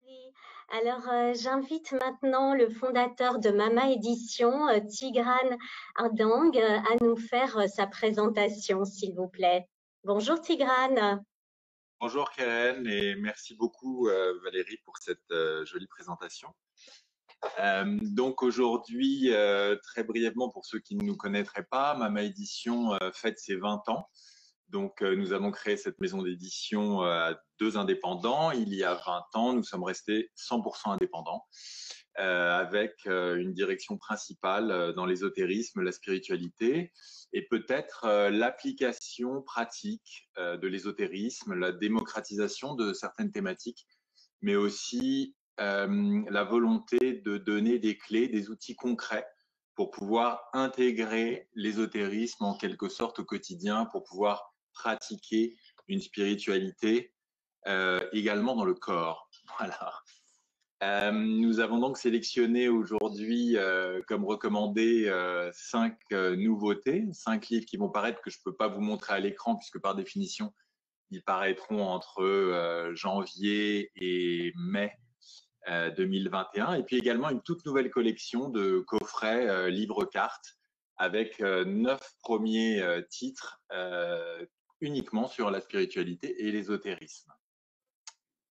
Oui. Alors, j'invite maintenant le fondateur de Mama Édition, Tigran Ardang, à nous faire sa présentation, s'il vous plaît. Bonjour Tigran. Bonjour Karen et merci beaucoup Valérie pour cette jolie présentation. Donc aujourd'hui, très brièvement pour ceux qui ne nous connaîtraient pas, Mama Édition fête ses 20 ans. Donc nous avons créé cette maison d'édition à deux indépendants. Il y a 20 ans, nous sommes restés 100% indépendants avec une direction principale dans l'ésotérisme, la spiritualité et peut-être l'application pratique de l'ésotérisme, la démocratisation de certaines thématiques, mais aussi la volonté de donner des clés, des outils concrets pour pouvoir intégrer l'ésotérisme en quelque sorte au quotidien, pour pouvoir pratiquer une spiritualité également dans le corps. Voilà. Nous avons donc sélectionné aujourd'hui comme recommandé 5 nouveautés, 5 livres qui vont paraître que je ne peux pas vous montrer à l'écran puisque par définition, ils paraîtront entre janvier et mai 2021. Et puis également une toute nouvelle collection de coffrets livres-cartes avec 9 premiers titres uniquement sur la spiritualité et l'ésotérisme.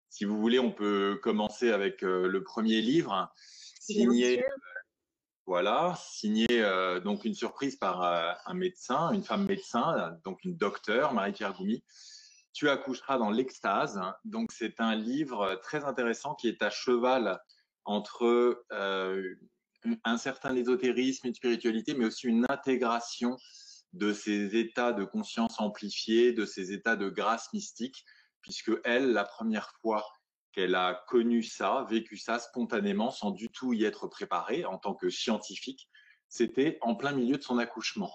Si vous voulez, on peut commencer avec le premier livre, signé, voilà, signé donc une surprise par un médecin, une femme médecin, donc une docteure, Marie-Pierre Goumy. Tu accoucheras dans l'extase. Donc c'est un livre très intéressant qui est à cheval entre un certain ésotérisme, une spiritualité, mais aussi une intégration de ces états de conscience amplifiés, de ces états de grâce mystique, puisque elle, la première fois qu'elle a connu ça, vécu ça spontanément, sans du tout y être préparée en tant que scientifique, c'était en plein milieu de son accouchement.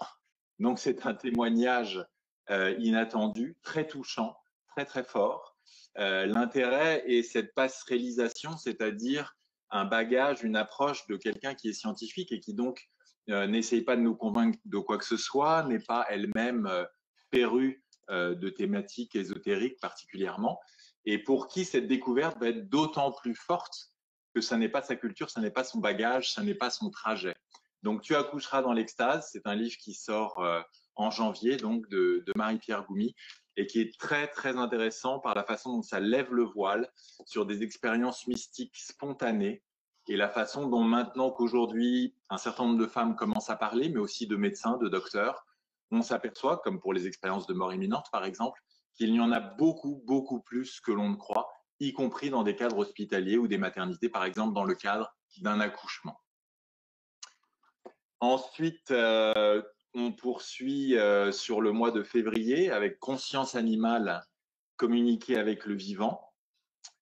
Donc c'est un témoignage inattendu, très touchant, très très fort. L'intérêt est cette passerellisation, c'est-à-dire un bagage, une approche de quelqu'un qui est scientifique et qui donc n'essaye pas de nous convaincre de quoi que ce soit, n'est pas elle-même férue de thématiques ésotériques particulièrement, et pour qui cette découverte va être d'autant plus forte que ça n'est pas sa culture, ça n'est pas son bagage, ça n'est pas son trajet. Donc tu accoucheras dans l'extase, c'est un livre qui sort en janvier, donc de Marie-Pierre Goumy, et qui est très très intéressant par la façon dont ça lève le voile sur des expériences mystiques spontanées, et la façon dont maintenant qu'aujourd'hui un certain nombre de femmes commencent à parler, mais aussi de médecins, de docteurs, on s'aperçoit, comme pour les expériences de mort imminente par exemple, qu'il y en a beaucoup, beaucoup plus que l'on ne croit, y compris dans des cadres hospitaliers ou des maternités, par exemple dans le cadre d'un accouchement. Ensuite, on poursuit sur le mois de février avec Conscience animale, communiquer avec le vivant.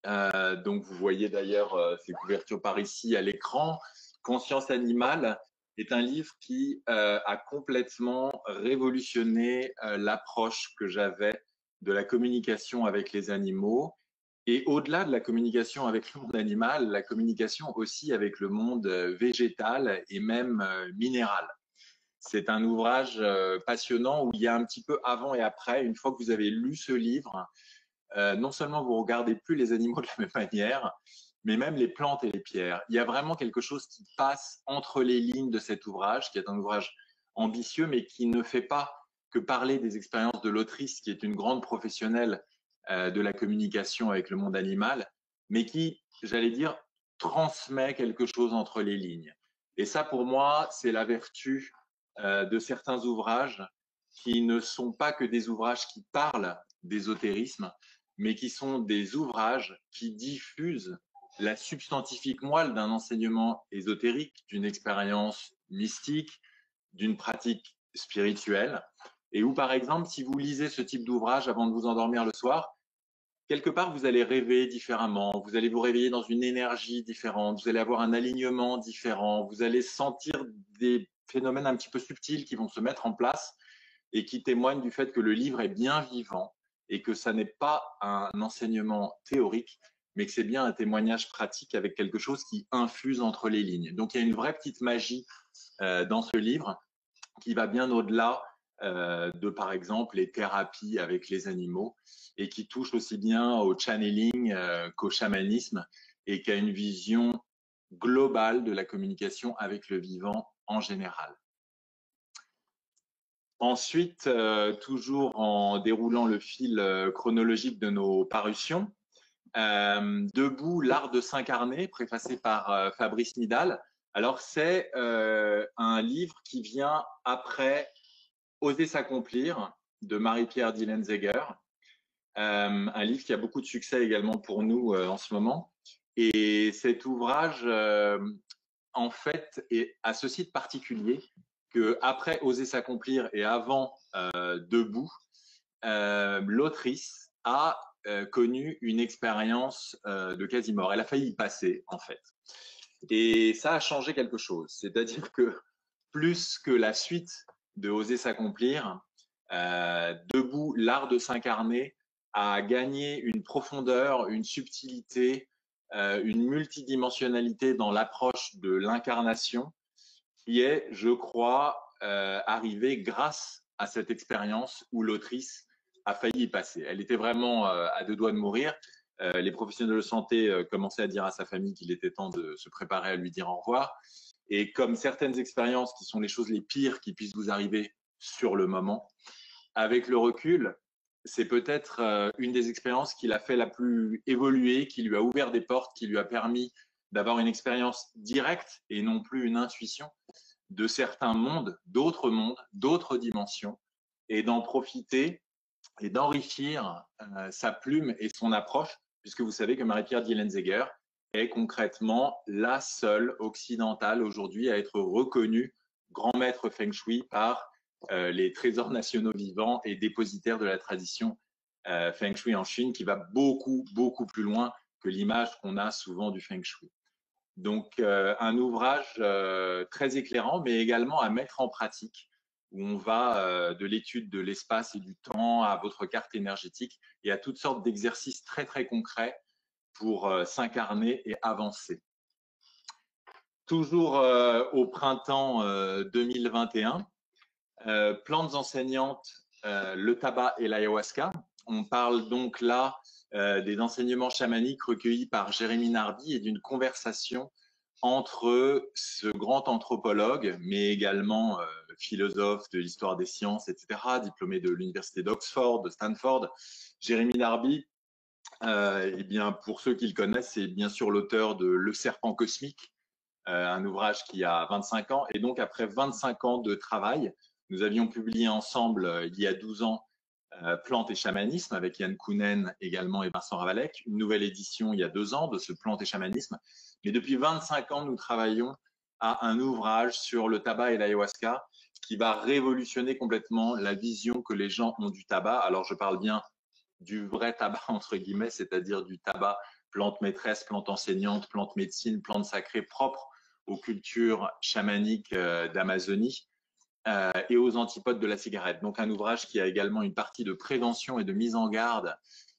Donc vous voyez d'ailleurs ces couvertures par ici à l'écran. Conscience animale est un livre qui a complètement révolutionné l'approche que j'avais de la communication avec les animaux, et au-delà de la communication avec le monde animal, la communication aussi avec le monde végétal et même minéral. C'est un ouvrage passionnant où il y a un petit peu avant et après. Une fois que vous avez lu ce livre, non seulement vous regardez plus les animaux de la même manière, mais même les plantes et les pierres. Il y a vraiment quelque chose qui passe entre les lignes de cet ouvrage, qui est un ouvrage ambitieux, mais qui ne fait pas que parler des expériences de l'autrice, qui est une grande professionnelle de la communication avec le monde animal, mais qui, j'allais dire, transmet quelque chose entre les lignes. Et ça, pour moi, c'est la vertu de certains ouvrages qui ne sont pas que des ouvrages qui parlent d'ésotérisme, mais qui sont des ouvrages qui diffusent la substantifique moelle d'un enseignement ésotérique, d'une expérience mystique, d'une pratique spirituelle, et où, par exemple, si vous lisez ce type d'ouvrage avant de vous endormir le soir, quelque part, vous allez rêver différemment, vous allez vous réveiller dans une énergie différente, vous allez avoir un alignement différent, vous allez sentir des phénomènes un petit peu subtils qui vont se mettre en place et qui témoignent du fait que le livre est bien vivant et que ça n'est pas un enseignement théorique, mais que c'est bien un témoignage pratique avec quelque chose qui infuse entre les lignes. Donc, il y a une vraie petite magie dans ce livre qui va bien au-delà de, par exemple, les thérapies avec les animaux, et qui touche aussi bien au channeling qu'au chamanisme, et qui a une vision globale de la communication avec le vivant en général. Ensuite, toujours en déroulant le fil chronologique de nos parutions, Debout, l'art de s'incarner, préfacé par Fabrice Midal. Alors, c'est un livre qui vient après Oser s'accomplir de Marie-Pierre Dillenzeger, un livre qui a beaucoup de succès également pour nous en ce moment. Et cet ouvrage, en fait, a ceci de particulier qu'après Oser s'accomplir et avant Debout, l'autrice a connu une expérience de quasi-mort. Elle a failli y passer, en fait. Et ça a changé quelque chose. C'est-à-dire que plus que la suite de Oser s'accomplir, Debout, l'art de s'incarner a gagné une profondeur, une subtilité, une multidimensionnalité dans l'approche de l'incarnation qui est, je crois, arrivée grâce à cette expérience où l'autrice a failli y passer. Elle était vraiment à deux doigts de mourir. Les professionnels de santé commençaient à dire à sa famille qu'il était temps de se préparer à lui dire au revoir. Et comme certaines expériences qui sont les choses les pires qui puissent vous arriver sur le moment, avec le recul, c'est peut-être une des expériences qui l'a fait la plus évoluer, qui lui a ouvert des portes, qui lui a permis d'avoir une expérience directe et non plus une intuition de certains mondes, d'autres dimensions, et d'en profiter et d'enrichir sa plume et son approche, puisque vous savez que Marie-Pierre Dillenzeger est concrètement la seule occidentale aujourd'hui à être reconnue grand maître Feng Shui par les trésors nationaux vivants et dépositaires de la tradition Feng Shui en Chine, qui va beaucoup, beaucoup plus loin que l'image qu'on a souvent du Feng Shui. Donc, un ouvrage très éclairant, mais également à mettre en pratique, où on va de l'étude de l'espace et du temps à votre carte énergétique et à toutes sortes d'exercices très, très concrets pour s'incarner et avancer. Toujours au printemps 2021, plantes enseignantes, le tabac et l'ayahuasca. On parle donc là des enseignements chamaniques recueillis par Jérémy Narby et d'une conversation entre ce grand anthropologue, mais également philosophe de l'histoire des sciences, etc., diplômé de l'université d'Oxford, de Stanford. Jérémy Narby, eh bien, pour ceux qui le connaissent, c'est bien sûr l'auteur de Le Serpent cosmique, un ouvrage qui a 25 ans. Et donc, après 25 ans de travail, nous avions publié ensemble, il y a 12 ans, Plantes et chamanisme avec Yann Kounen également et Vincent Ravalec, une nouvelle édition il y a 2 ans de ce Plantes et chamanisme. Mais depuis 25 ans, nous travaillons à un ouvrage sur le tabac et l'ayahuasca qui va révolutionner complètement la vision que les gens ont du tabac. Alors, je parle bien du vrai tabac, entre guillemets, c'est-à-dire du tabac plante maîtresse, plante enseignante, plante médecine, plante sacrée propre aux cultures chamaniques d'Amazonie et aux antipodes de la cigarette. Donc un ouvrage qui a également une partie de prévention et de mise en garde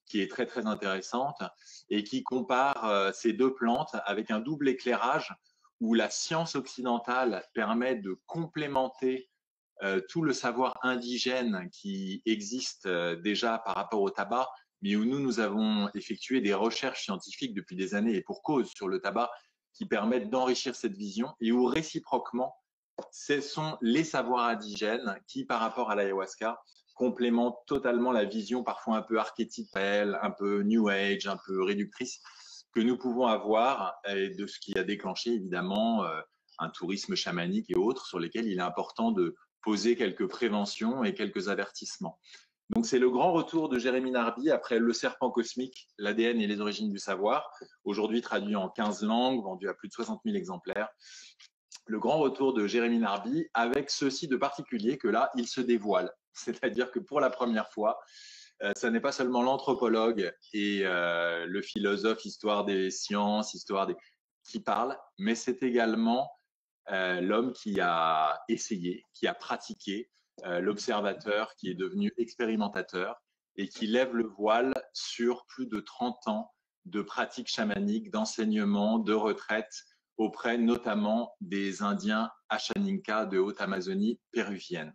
qui est très très intéressante et qui compare ces deux plantes avec un double éclairage où la science occidentale permet de complémenter tout le savoir indigène qui existe déjà par rapport au tabac, mais où nous avons effectué des recherches scientifiques depuis des années et pour cause sur le tabac qui permettent d'enrichir cette vision et où réciproquement, ce sont les savoirs indigènes qui, par rapport à l'ayahuasca, complémentent totalement la vision parfois un peu archétypale, un peu New Age, un peu réductrice que nous pouvons avoir et de ce qui a déclenché évidemment un tourisme chamanique et autres sur lesquels il est important de poser quelques préventions et quelques avertissements. Donc c'est le grand retour de Jérémy Narby après Le Serpent cosmique, l'ADN et les origines du savoir, aujourd'hui traduit en 15 langues, vendu à plus de 60 000 exemplaires. Le grand retour de Jérémy Narby avec ceci de particulier que là, il se dévoile. C'est-à-dire que pour la première fois, ce n'est pas seulement l'anthropologue et le philosophe, histoire des sciences, qui parlent, mais c'est également l'homme qui a essayé, qui a pratiqué, l'observateur qui est devenu expérimentateur et qui lève le voile sur plus de 30 ans de pratiques chamaniques, d'enseignement, de retraite auprès notamment des Indiens Ashaninka de Haute-Amazonie péruvienne.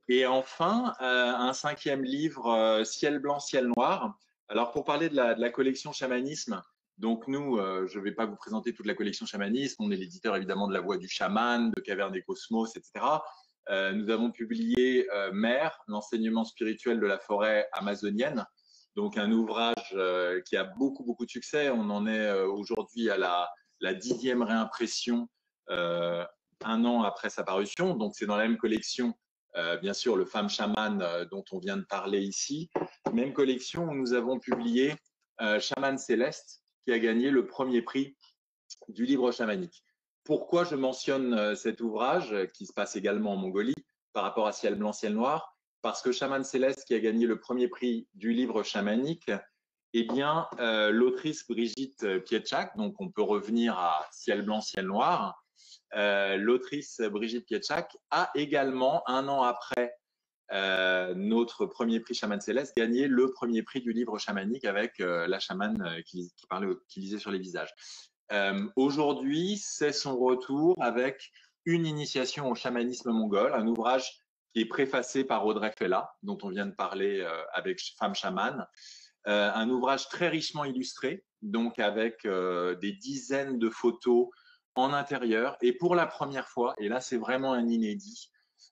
Et enfin, un 5e livre, Ciel blanc, ciel noir, Alors, pour parler de la collection Chamanisme, donc nous, je ne vais pas vous présenter toute la collection Chamanisme. On est l'éditeur évidemment de La Voix du Chaman, de Caverne des Cosmos, etc. Nous avons publié Mère, l'enseignement spirituel de la forêt amazonienne. Donc, un ouvrage qui a beaucoup, beaucoup de succès. On en est aujourd'hui à la 10e réimpression un an après sa parution. Donc, c'est dans la même collection, bien sûr, le Femme Chaman dont on vient de parler ici. Même collection où nous avons publié Chaman Céleste, qui a gagné le premier prix du livre chamanique. Pourquoi je mentionne cet ouvrage, qui se passe également en Mongolie, par rapport à Ciel blanc, ciel noir? Parce que Chaman Céleste, qui a gagné le premier prix du livre chamanique, eh bien, l'autrice Brigitte Pietschak, donc on peut revenir à Ciel blanc, ciel noir, l'autrice Brigitte Pietschak a également, un an après notre premier prix Chaman Céleste, gagné le premier prix du livre chamanique avec la chamane qui lisait sur les visages. Aujourd'hui, c'est son retour avec une initiation au chamanisme mongol, un ouvrage qui est préfacé par Audrey Fella, dont on vient de parler avec Femme Chamane. Un ouvrage très richement illustré, donc avec des dizaines de photos en intérieur. Et pour la première fois, et là c'est vraiment un inédit,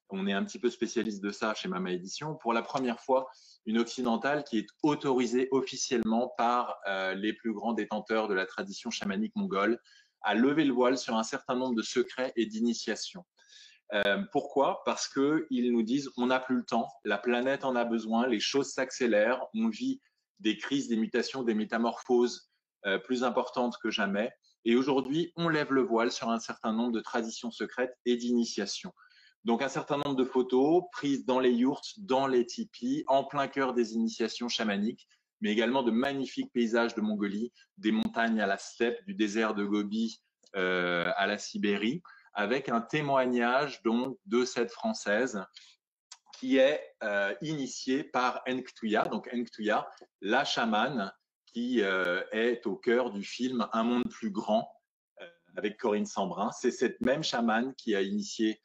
on est un petit peu spécialiste de ça chez Mama Édition, pour la première fois, une occidentale qui est autorisée officiellement par les plus grands détenteurs de la tradition chamanique mongole à lever le voile sur un certain nombre de secrets et d'initiations. Pourquoi? Parce qu'ils nous disent on n'a plus le temps, la planète en a besoin, les choses s'accélèrent, on vit des crises, des mutations, des métamorphoses plus importantes que jamais. Et aujourd'hui, on lève le voile sur un certain nombre de traditions secrètes et d'initiations. Donc, un certain nombre de photos prises dans les yurts, dans les tipis, en plein cœur des initiations chamaniques, mais également de magnifiques paysages de Mongolie, des montagnes à la steppe, du désert de Gobi à la Sibérie, avec un témoignage donc de cette Française qui est initiée par Enktuya, donc Enktuya, la chamane qui est au cœur du film Un monde plus grand avec Corinne Sambrin. C'est cette même chamane qui a initié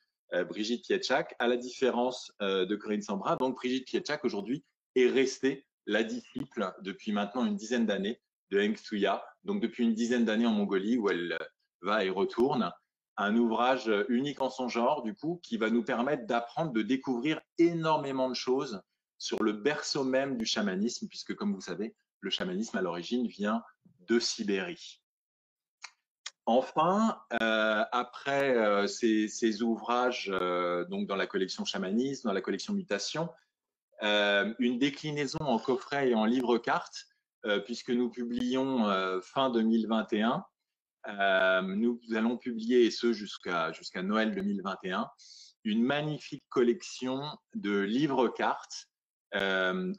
Brigitte Pietschak, à la différence de Corinne Sambrin. Donc Brigitte Pietschak aujourd'hui est restée la disciple depuis maintenant une dizaine d'années de Enktuya, donc depuis une dizaine d'années en Mongolie où elle va et retourne. Un ouvrage unique en son genre, du coup, qui va nous permettre d'apprendre, de découvrir énormément de choses sur le berceau même du chamanisme, puisque comme vous savez, le chamanisme à l'origine vient de Sibérie. Enfin, après ces ouvrages donc dans la collection Chamanisme, dans la collection Mutation, une déclinaison en coffret et en livre-carte, puisque nous publions fin 2021. Nous allons publier, et ce jusqu'à Noël 2021, une magnifique collection de livres-cartes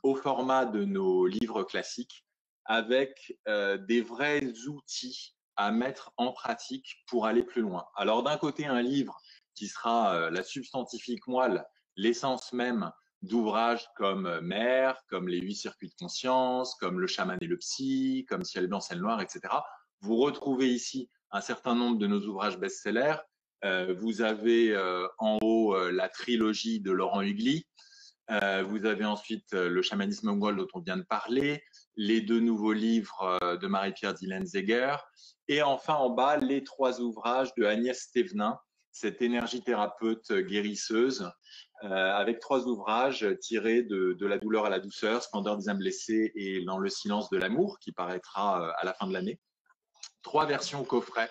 au format de nos livres classiques, avec des vrais outils à mettre en pratique pour aller plus loin. Alors d'un côté, un livre qui sera la substantifique moelle, l'essence même d'ouvrages comme Mère, comme les 8 circuits de conscience, comme Le chaman et le psy, comme Ciel blanc, ciel noir, etc. Vous retrouvez ici un certain nombre de nos ouvrages best-sellers. Vous avez en haut la trilogie de Laurent Hugli. Vous avez ensuite Le chamanisme mongol dont on vient de parler, les 2 nouveaux livres de Marie-Pierre Dillenzeger, et enfin en bas les 3 ouvrages de Agnès Thévenin, cette énergie thérapeute guérisseuse, avec 3 ouvrages tirés de La douleur à la douceur, Splendeur des âmes blessées et Dans le silence de l'amour, qui paraîtra à la fin de l'année. 3 versions coffret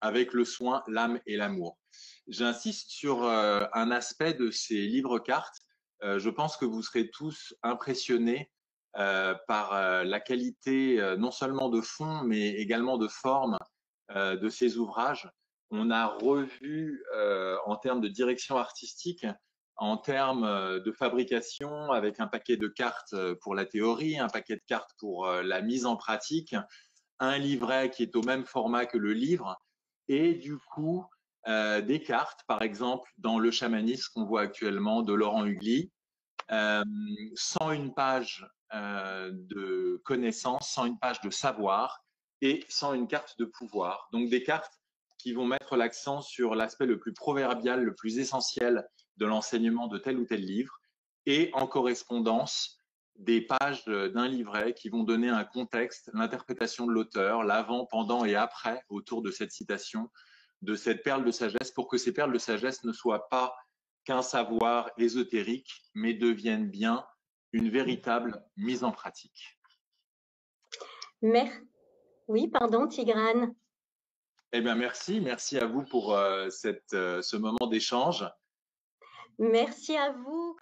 avec le soin, l'âme et l'amour. J'insiste sur un aspect de ces livres-cartes. Je pense que vous serez tous impressionnés par la qualité non seulement de fond, mais également de forme de ces ouvrages. On a revu en termes de direction artistique, en termes de fabrication, avec un paquet de cartes pour la théorie, un paquet de cartes pour la mise en pratique, un livret qui est au même format que le livre, et du coup des cartes, par exemple dans Le chamanisme qu'on voit actuellement de Laurent Hugli, 101 pages de connaissances, 101 pages de savoir et 101 cartes de pouvoir. Donc des cartes qui vont mettre l'accent sur l'aspect le plus proverbial, le plus essentiel de l'enseignement de tel ou tel livre, et en correspondance des pages d'un livret qui vont donner un contexte, l'interprétation de l'auteur, l'avant, pendant et après autour de cette citation, de cette perle de sagesse, pour que ces perles de sagesse ne soient pas qu'un savoir ésotérique, mais deviennent bien une véritable mise en pratique. Oui, pardon, Tigrane. Eh bien, merci à vous pour ce moment d'échange. Merci à vous.